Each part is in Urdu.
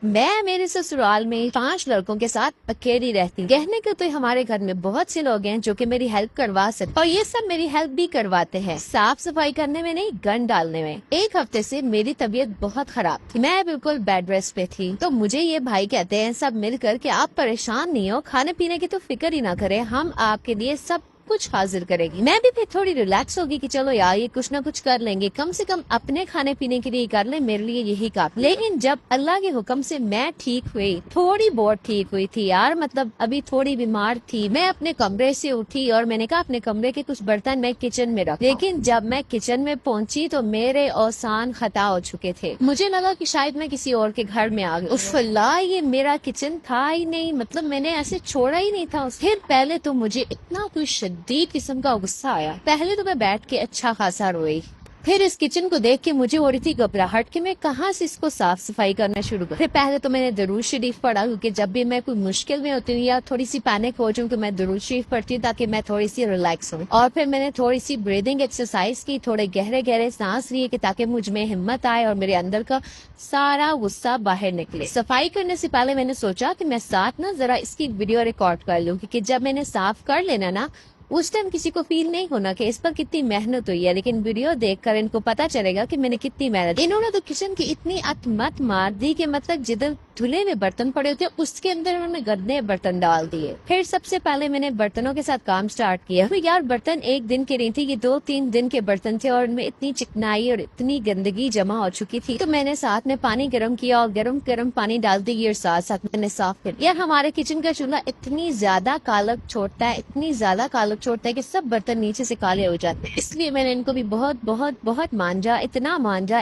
میں میرے سسرال میں 5 لڑکوں کے ساتھ اکیلی رہتی ہوں۔ کہنے کو تو ہمارے گھر میں بہت سے لوگ ہیں جو کہ میری ہیلپ کروا سکتے اور یہ سب میری ہیلپ بھی کرواتے ہیں، صاف صفائی کرنے میں نہیں، گن ڈالنے میں۔ ایک ہفتے سے میری طبیعت بہت خراب تھی، میں بالکل بیڈ ریسٹ پہ تھی، تو مجھے یہ بھائی کہتے ہیں سب مل کر کہ آپ پریشان نہیں ہو، کھانے پینے کی تو فکر ہی نہ کریں، ہم آپ کے لیے سب کچھ حاضر کرے گی۔ میں بھی پھر تھوڑی ریلیکس ہوگی کہ چلو یار یہ کچھ نہ کچھ کر لیں گے، کم سے کم اپنے کھانے پینے کے لیے کر لیں، میرے لیے یہی کافی۔ لیکن جب اللہ کے حکم سے میں ٹھیک ہوئی، تھوڑی بہت ٹھیک ہوئی تھی یار، مطلب ابھی تھوڑی بیمار تھی، میں اپنے کمرے سے اٹھی اور میں نے کہا اپنے کمرے کے کچھ برتن میں کچن میں رکھ، لیکن جب میں کچن میں پہنچی تو میرے اوسان خطا ہو چکے تھے، مجھے لگا کہ شاید میں کسی اور کے گھر میں آ گئی۔ اف اللہ، یہ میرا کچن تھا ہی نہیں، مطلب میں نے ایسے چھوڑا ہی نہیں تھا۔ پھر پہلے تو مجھے اتنا کوئی شدید قسم کا غصہ آیا، پہلے تو میں بیٹھ کے اچھا خاصا روئی، پھر اس کچن کو دیکھ کے مجھے ہو رہی تھی گھبراہٹ کہ میں کہاں سے اس کو صاف صفائی کرنا شروع کروں۔ پھر پہلے تو میں نے درود شریف پڑھا، کیونکہ جب بھی میں کوئی مشکل میں ہوتی ہوں یا تھوڑی سی پینک ہو جاؤں تو میں درود شریف پڑھتی ہوں تاکہ میں تھوڑی سی ریلیکس ہوں، اور پھر میں نے تھوڑی سی بریدنگ ایکسرسائز کی، تھوڑے گہرے گہرے سانس لیے کہ تاکہ مجھ میں ہمت آئے اور میرے اندر کا سارا غصہ باہر نکلے۔ صفائی کرنے سے پہلے میں نے سوچا کہ میں ساتھ نا ذرا اس کی ویڈیو ریکارڈ کر لوں، کیونکہ جب میں نے صاف کر لینا نا اس ٹائم کسی کو فیل نہیں ہونا کہ اس پر کتنی محنت ہوئی ہے، لیکن ویڈیو دیکھ کر ان کو پتا چلے گا کہ میں نے کتنی محنت۔ انہوں نے تو کچن کی اتنی اتمت مار دی کہ مطلب جدھر دھلے ہوئے برتن پڑے ہوتے اس کے اندر انہوں نے گندے برتن ڈال دیے۔ پھر سب سے پہلے میں نے برتنوں کے ساتھ کام سٹارٹ کیا۔ یار برتن ایک دن کے نہیں تھی، یہ 2-3 دن کے برتن تھے اور ان میں اتنی چکنائی اور اتنی گندگی جمع ہو چکی تھی، تو میں نے ساتھ میں پانی گرم کیا اور گرم پانی ڈال دی اور ساتھ میں نے صاف کر دیا۔ ہمارے کچن کا چولہا اتنی زیادہ کالک چھوڑتا ہے، اتنی زیادہ کالک چھوڑتا ہے کہ سب برتن نیچے سے کالے ہو جاتے ہیں، اس لیے میں نے ان کو بھی بہت مانجا، اتنا مانجا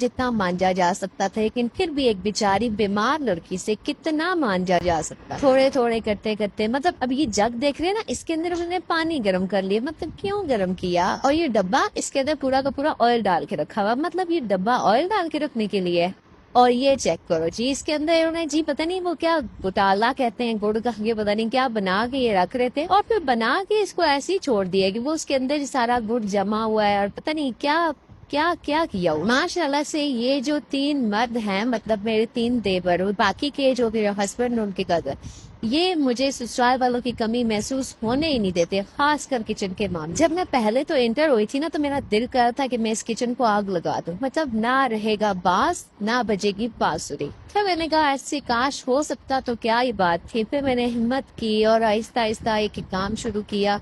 جتنا مانجا جا سکتا تھا، لیکن پھر بھی ایک بیچاری بیمار لڑکی سے کتنا مانجا جا سکتا۔ تھوڑے کرتے مطلب اب یہ جگ دیکھ رہے ہیں نا، اس کے اندر انہوں نے پانی گرم کر لیا، مطلب کیوں گرم کیا؟ اور یہ ڈبہ اس کے اندر پورا کا پورا آئل ڈال کے رکھا ہوا، مطلب یہ ڈبہ آئل ڈال کے رکھنے کے لیے۔ اور یہ چیک کرو جی، اس کے اندر انہوں نے جی پتہ نہیں وہ کیا گٹالا کہتے ہیں، گڑ کا یہ پتہ نہیں کیا بنا کے یہ رکھ رہے تھے، اور پھر بنا کے اس کو ایسے ہی چھوڑ دیا کہ وہ اس کے اندر سارا گڑ جمع ہوا ہے، اور پتہ نہیں کیا کیا ہوا۔ ماشاء اللہ سے یہ جو 3 مرد ہیں، مطلب میرے 3 دیور، باقی کے جو میرے ہسبینڈ ان کے کزن، یہ مجھے سسرال والوں کی کمی محسوس ہونے ہی نہیں دیتے، خاص کر کچن کے معاملے۔ جب میں پہلے تو انٹر ہوئی تھی نا تو میرا دل کر رہا تھا کہ میں اس کچن کو آگ لگا دوں، مطلب نہ رہے گا باس، نہ بجے گی بانسری۔ پھر میں نے کہا ایسے کاش ہو سکتا تو کیا ہی بات تھی۔ پھر میں نے ہمت کی اور آہستہ ایک کام شروع کیا،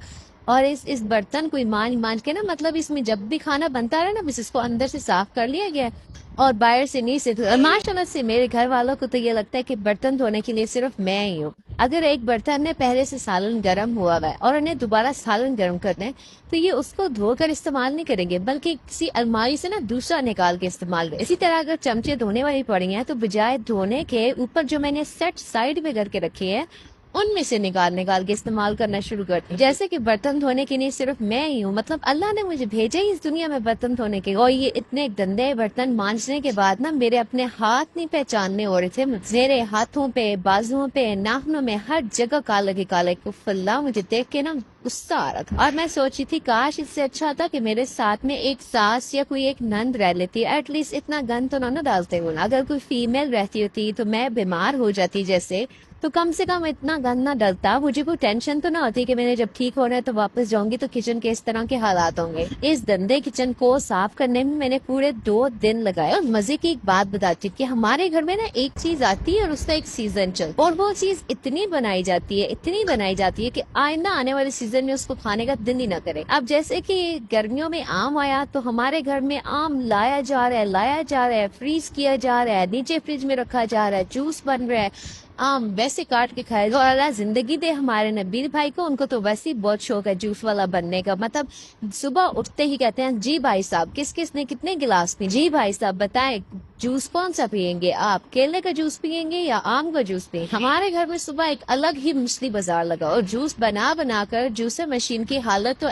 اور اس برتن کو مانج کے نا، مطلب اس میں جب بھی کھانا بنتا رہا نا، بس اس کو اندر سے صاف کر لیا گیا اور باہر سے نہیں سے۔ ماشاء اللہ سے میرے گھر والوں کو تو یہ لگتا ہے کہ برتن دھونے کے لیے صرف میں ہی ہوں۔ اگر ایک برتن نے پہلے سے سالن گرم ہوا ہے اور انہیں دوبارہ سالن گرم کرنا ہے تو یہ اس کو دھو کر استعمال نہیں کریں گے، بلکہ کسی الماری سے نا دوسرا نکال کے استعمال کریں۔ اسی طرح اگر چمچے دھونے والی پڑی ہیں تو بجائے دھونے کے اوپر جو میں نے سیٹ سائڈ میں کر کے رکھے ہیں، ان میں سے نکال کے استعمال کرنا شروع کرتے ہیں۔ جیسے کہ برتن دھونے کے لیے صرف میں ہی ہوں، مطلب اللہ نے مجھے بھیجا ہی اس دنیا میں برتن دھونے کے، اور یہ اتنے گندے برتن مانجنے کے بعد نا میرے اپنے ہاتھ نہیں پہچاننے ہو رہے تھے، میرے ہاتھوں پہ، بازوؤں پہ، ناخنوں میں، ہر جگہ کالے اللہ، مجھے دیکھ کے نا غصہ آ رہا تھا، اور میں سوچی تھی کاش اس سے اچھا تھا کہ میرے ساتھ میں ایک ساس یا کوئی ایک نند رہ لیتی، ایٹ لیسٹ اتنا گند تو نہ ڈالتے ہو نا۔ اگر کوئی فیمیل رہتی ہوتی تو میں بیمار ہو جاتی جیسے، تو کم سے کم اتنا گند نہ ڈلتا، مجھے کوئی ٹینشن تو نہ ہوتی کہ میں نے جب ٹھیک ہونا ہے تو واپس جاؤں گی تو کچن کے اس طرح کے حالات ہوں گے۔ اس گندے کچن کو صاف کرنے میں نے پورے 2 دن لگائے۔ اور مزے کی ایک بات بتاتی کہ ہمارے گھر میں نا ایک چیز آتی ہے اور اس کا ایک سیزن چلتا ہے، اور وہ چیز اتنی بنائی جاتی ہے کہ آئندہ آنے والے سیزن میں اس کو کھانے کا دل ہی نہ کرے۔ اب جیسے کہ گرمیوں میں آم آیا تو ہمارے گھر میں آم لایا جا رہا ہے، فریز کیا جا رہا ہے، نیچے فریج میں رکھا جا رہا ہے، جوس بن رہا ہے، آم ویسے کاٹ کے کھائے۔ اور اللہ زندگی دے ہمارے نبیل بھائی کو، ان کو تو ویسے ہی بہت شوق ہے جوس والا بننے کا، مطلب صبح اٹھتے ہی کہتے ہیں جی بھائی صاحب کس نے کتنے گلاس پی، جی بھائی صاحب بتائیں جوس کون سا پیئیں گے آپ، کیلے کا جوس پیئیں گے یا آم کا جوس پیئیں گے۔ ہمارے گھر میں صبح ایک الگ ہی مچھلی بازار لگا، اور جوس بنا کر جوسر مشین کی حالت تو